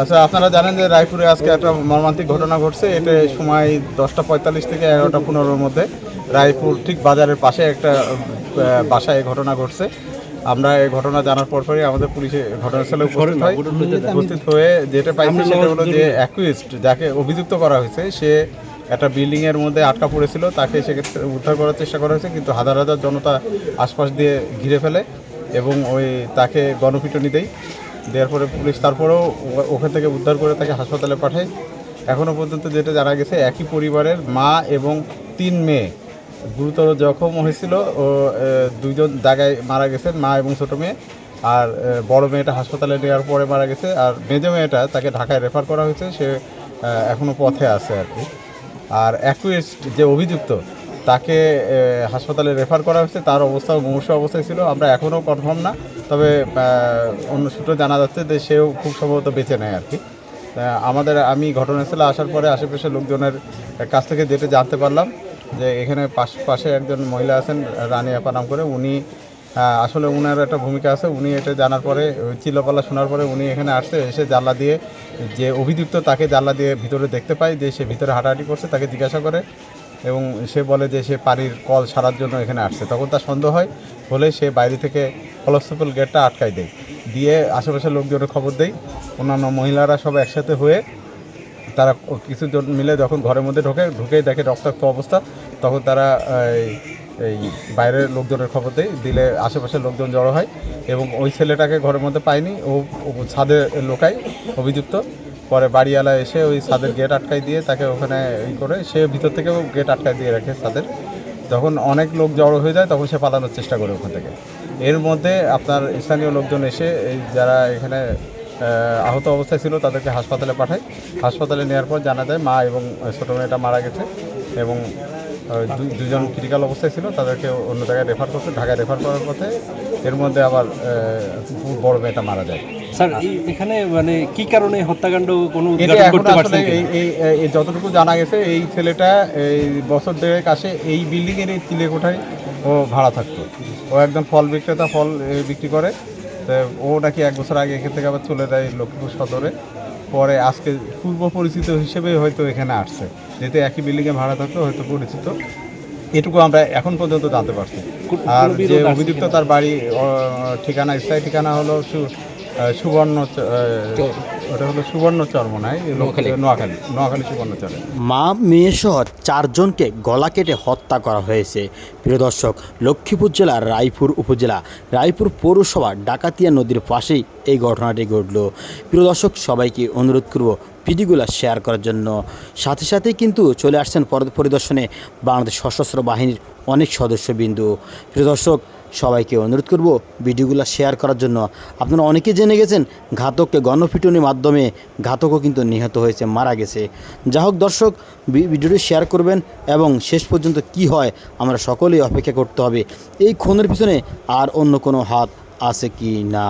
আচ্ছা, আপনারা জানেন যে রায়পুরে আজকে একটা মর্মান্তিক ঘটনা ঘটছে। এটা সময় 10:45 থেকে 11:15-র মধ্যে রায়পুর ঠিক বাজারের পাশে একটা বাসায় এই ঘটনা ঘটছে। আমরা এই ঘটনা জানার পরপরই আমাদের পুলিশে ঘটনাস্থলে উপস্থিত হয়ে যেটা পাইছি সেটা হলো যে অ্যাকিউজড যাকে অভিযুক্ত করা হয়েছে সে একটা বিল্ডিংয়ের মধ্যে আটকা পড়েছিল। তাকে সেক্ষেত্রে উদ্ধার করার চেষ্টা করা হয়েছে, কিন্তু হাজার হাজার জনতা আশপাশ দিয়ে ঘিরে ফেলে এবং তাকে গণপিটুনি দেওয়ার পরে পুলিশ তারপরেও ওখান থেকে উদ্ধার করে তাকে হাসপাতালে পাঠায়। এখনও পর্যন্ত যেটা জানা গেছে, একই পরিবারের মা এবং 3 মেয়ে গুরুতর জখম হয়েছিল ও 2জন জায়গায় মারা গেছেন, মা এবং ছোটো মেয়ে। আর বড় মেয়েটা হাসপাতালে নেওয়ার পরে মারা গেছে, আর মেজো মেয়েটা তাকে ঢাকায় রেফার করা হয়েছে, সে এখনও পথে আছে আর কি। আর অ্যাকুয়েস্ট যে অভিযুক্ত তাকে হাসপাতালে রেফার করা হয়েছে, তার অবস্থাও মুমূর্ষু অবস্থায় ছিল। আমরা এখনও কনফার্ম না, তবে অন্য সূত্রে জানা যাচ্ছে যে সেও খুব সম্ভবত বেঁচে নেয় আর কি। আমি ঘটনাস্থলে আসার পরে আশেপাশের লোকজনের কাছ থেকে যেটা জানতে পারলাম যে এখানে পাশে একজন মহিলা আছেন রানী আপা নাম করে, উনি আসলে উনার একটা ভূমিকা আছে। উনি এটা জানার পরে চিল্লাপাল্লা শোনার পরে উনি এখানে আসছে, এসে জানলা দিয়ে যে অভিযুক্ত তাকে জানলা দিয়ে ভিতরে দেখতে পায় যে সে ভিতরে হাঁটাহাঁটি করছে। তাকে জিজ্ঞাসা করে এবং সে বলে যে সে পানির কল সারার জন্য এখানে আসছে। তখন তার সন্দেহ হয় বলে সে বাইরে থেকে কলস্তফল গেটটা আটকায় দিয়ে আশেপাশের লোকজনের খবর দেয়। অন্যান্য মহিলারা সব একসাথে হয়ে তারা কিছুজন মিলে যখন ঘরের মধ্যে ঢুকেই দেখে রক্তাক্ত অবস্থা, তখন তারা এই বাইরের লোকজনের খবর দিলে আশেপাশের লোকজন জড়ো হয় এবং ওই ছেলেটাকে ঘরের মধ্যে পায়নি, ও ছাদে লোকায় অভিযুক্ত। পরে বাড়িওয়ালা এসে ওই ছাদের গেট আটকায় দিয়ে তাকে ওখানে করে সে ভিতর থেকেও গেট আটকায় দিয়ে রাখে ছাদের। যখন অনেক লোক জড়ো হয়ে যায় তখন সে পালানোর চেষ্টা করে ওখান থেকে। এর মধ্যে আপনার স্থানীয় লোকজন এসে এই যারা এখানে আহত অবস্থায় ছিল তাদেরকে হাসপাতালে পাঠায়। হাসপাতালে নেওয়ার পর জানা যায় মা এবং ছোটো মেয়েটা মারা গেছে এবং দুজন ক্রিটিক্যাল অবস্থায় ছিল, তাদেরকে অন্য জায়গায় রেফার করছে। ঢাকায় রেফার করার পথে এর মধ্যে আবার বড় মেয়েটা মারা যায়। স্যার, এখানে মানে কি কারণে হত্যাকাণ্ড কোনো এই যতটুকু জানা গেছে, এই ছেলেটা এই বছর দেড়েক আসে এই বিল্ডিংয়ের এই তিলে কোঠায় ও ভাড়া থাকতো। ও একদম ফল বিক্রেতা, ফল বিক্রি করে। তো ও নাকি 1 বছর আগে এখান থেকে আবার চলে যায় লক্ষ্মীপুর সদরে। পরে আজকে পূর্ব পরিচিত হিসেবে হয়তো এখানে আসছে, যেহেতু একই বিল্ডিংয়ে ভাড়া থাকতো হয়তো পরিচিত। এটুকু আমরা এখন পর্যন্ত জানতে পারছি। আর যে অভিযুক্ত তার বাড়ি ঠিকানা, স্থায়ী ঠিকানা হলো সুবর্ণচর মনে হয়, নোয়াখালী সুবর্ণচরে। মা মেয়েসহ 4 জনকে গলা কেটে হত্যা করা হয়েছে। প্রিয় দর্শক, লক্ষ্মীপুর জেলার রায়পুর উপজেলা রায়পুর পৌরসভা ডাকাতিয়া নদীর পাশেই এই ঘটনাটি ঘটল। প্রিয় দর্শক, সবাইকে অনুরোধ করব ভিডিওগুলো শেয়ার করার জন্য। সাথে সাথেই কিন্তু চলে আসছেন পরিদর্শনে বাংলাদেশ সশস্ত্র বাহিনীর অনেক সদস্যবিন্দু। প্রিয় দর্শক, সবাইকে অনুরোধ করব ভিডিওগুলো শেয়ার করার জন্য। আপনারা অনেকে জেনে গেছেন ঘাতককে গণপিটুনির মাধ্যমে ঘাতকও কিন্তু নিহত হয়েছে, মারা গেছে। যা হোক দর্শক, ভিডিওটি শেয়ার করবেন এবং শেষ পর্যন্ত কি হয় আমরা সকলেই অপেক্ষা করতে হবে এই খুনের পিছনে আর অন্য কোনো হাত আছে কি না।